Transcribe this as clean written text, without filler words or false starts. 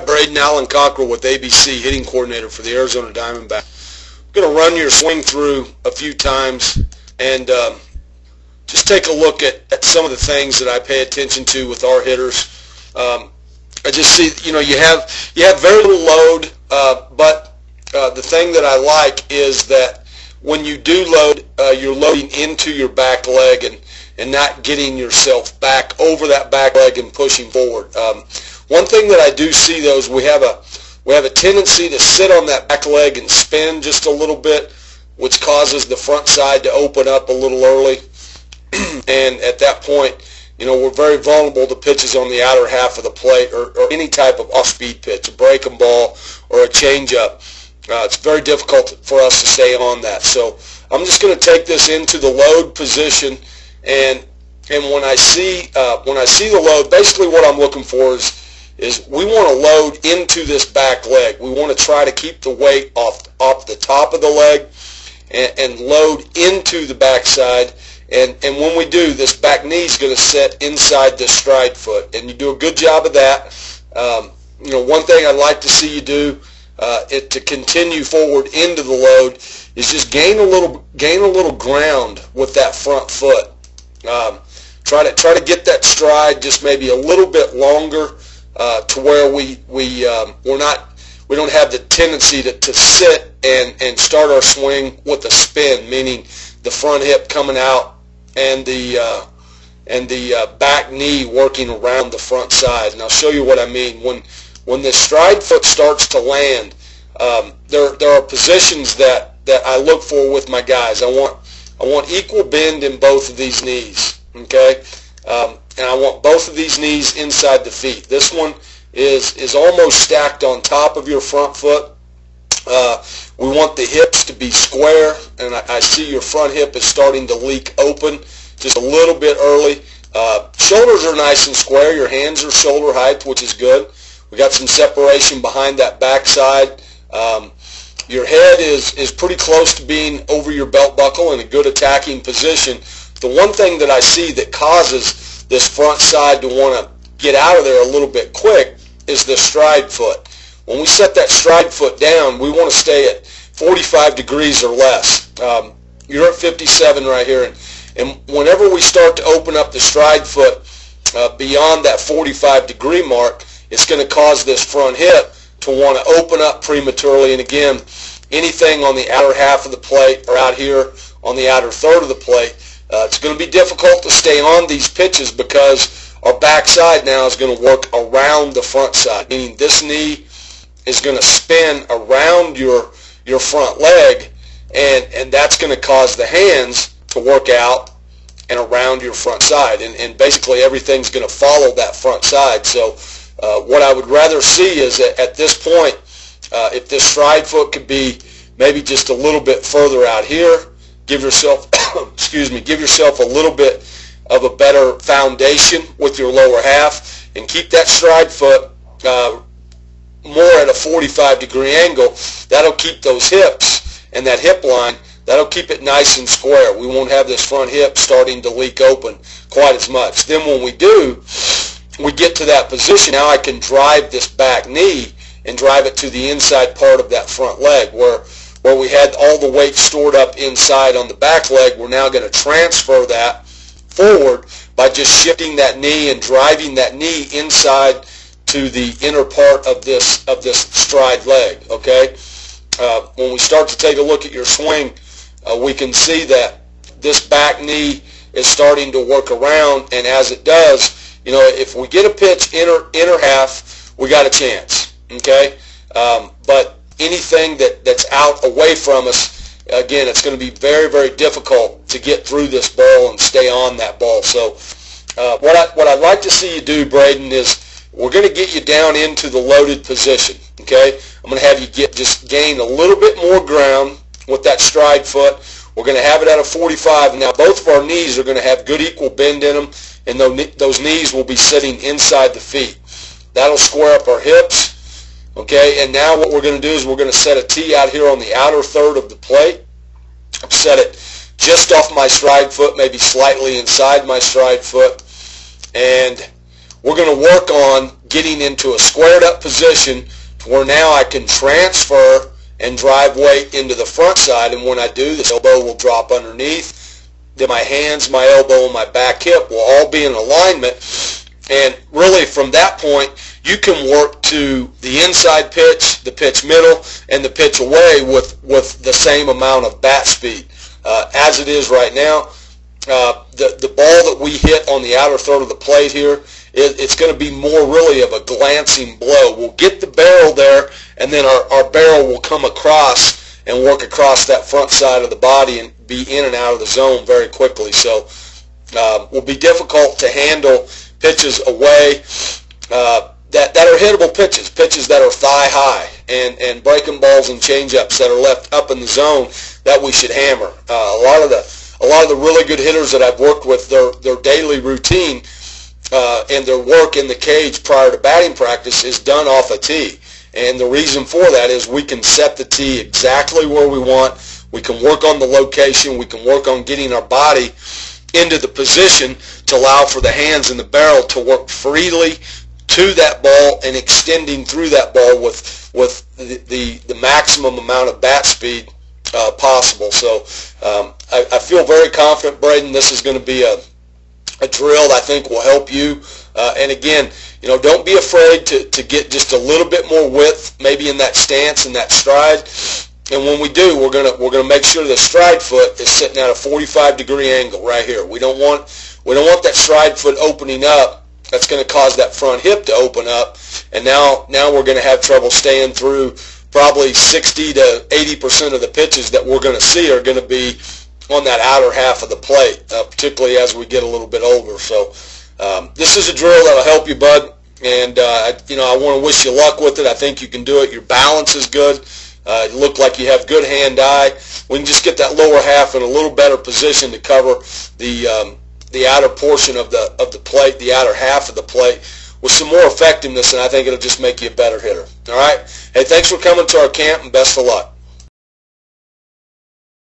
Braden, Alan Cockrell with ABC, hitting coordinator for the Arizona Diamondbacks. I'm going to run your swing through a few times and just take a look at some of the things that I pay attention to with our hitters. I just see, you have very little load, but the thing that I like is that when you do load, you're loading into your back leg and not getting yourself back over that back leg and pushing forward. One thing that I do see, though, is we have a tendency to sit on that back leg and spin just a little bit, which causes the front side to open up a little early. And at that point, we're very vulnerable to pitches on the outer half of the plate or any type of off-speed pitch, a breaking ball or a changeup. It's very difficult for us to stay on that. So I'm just going to take this into the load position, and when I see the load, basically what I'm looking for is we want to load into this back leg. We want to try to keep the weight off the top of the leg and load into the backside. And when we do, this back knee is going to set inside the stride foot, and you do a good job of that. One thing I'd like to see you do to continue forward into the load is just gain a little ground with that front foot. Try to get that stride just maybe a little bit longer to where we don't have the tendency to sit and start our swing with a spin, meaning the front hip coming out and the back knee working around the front side. And I'll show you what I mean. When the stride foot starts to land, there are positions that I look for with my guys. I want equal bend in both of these knees, okay? And I want both of these knees inside the feet. This one is almost stacked on top of your front foot. We want the hips to be square, and I see your front hip is starting to leak open just a little bit early. Shoulders are nice and square. Your hands are shoulder height, which is good. We got some separation behind that backside. Your head is pretty close to being over your belt buckle in a good attacking position. The one thing that I see that causes this front side to want to get out of there a little bit quick is the stride foot. When we set that stride foot down, we want to stay at 45 degrees or less. You're at 57 right here, and whenever we start to open up the stride foot beyond that 45 degree mark, it's going to cause this front hip to want to open up prematurely. And again, anything on the outer half of the plate or out here on the outer third of the plate, it's going to be difficult to stay on these pitches because our backside now is going to work around the front side, meaning this knee is going to spin around your front leg, and that's going to cause the hands to work out and around your front side, and basically everything's going to follow that front side. So what I would rather see is that at this point, if this stride foot could be maybe just a little bit further out here, give yourself give yourself a little bit of a better foundation with your lower half, and keep that stride foot more at a 45 degree angle. That'll keep those hips and that hip line, that'll keep it nice and square. We won't have this front hip starting to leak open quite as much. Then when we do, we get to that position, now I can drive this back knee and drive it to the inside part of that front leg where we had all the weight stored up inside on the back leg. We're now going to transfer that forward by just shifting that knee and driving that knee inside to the inner part of this stride leg, okay? When we start to take a look at your swing, we can see that this back knee is starting to work around, and as it does, if we get a pitch inner half, we got a chance, okay? But anything that's out away from us, again, it's going to be very, very difficult to get through this ball and stay on that ball. So what I'd like to see you do, Braden, is we're going to get you down into the loaded position, okay? I'm going to have you just gain a little bit more ground with that stride foot. We're going to have it at a 45. Now, both of our knees are going to have good equal bend in them, and those knees will be sitting inside the feet. That'll square up our hips, okay? And now what we're going to do is we're going to set a tee out here on the outer third of the plate. Set it just off my stride foot, maybe slightly inside my stride foot, and we're going to work on getting into a squared up position to where now I can transfer and drive weight into the front side, and when I do, this elbow will drop underneath. Then my hands, my elbow, and my back hip will all be in alignment, and really from that point you can work to the inside pitch, the pitch middle, and the pitch away with the same amount of bat speed. As it is right now, the ball that we hit on the outer third of the plate here, it's going to be more really of a glancing blow. We'll get the barrel there, and then our barrel will come across and work across that front side of the body and be in and out of the zone very quickly. So will be difficult to handle pitches away that are hittable pitches that are thigh high, and breaking balls and changeups that are left up in the zone that we should hammer. A lot of the really good hitters that I've worked with, their daily routine and their work in the cage prior to batting practice is done off a tee. And the reason for that is we can set the tee exactly where we want. We can work on the location. We can work on getting our body into the position to allow for the hands and the barrel to work freely to that ball and extending through that ball with the maximum amount of bat speed possible. So I feel very confident, Braden, this is going to be a drill that I think will help you. And again, don't be afraid to get just a little bit more width, maybe in that stance and that stride. And when we do, we're gonna make sure the stride foot is sitting at a 45-degree angle right here. We don't want that stride foot opening up. That's going to cause that front hip to open up, and now we're going to have trouble staying through. Probably 60 to 80% of the pitches that we're going to see are going to be on that outer half of the plate, particularly as we get a little bit older. So this is a drill that'll help you, bud, and I want to wish you luck with it. I think you can do it. Your balance is good. You look like you have good hand-eye. We can just get that lower half in a little better position to cover the outer portion of the plate, the outer half of the plate, with some more effectiveness, and I think it'll just make you a better hitter. All right? Hey, thanks for coming to our camp, and best of luck.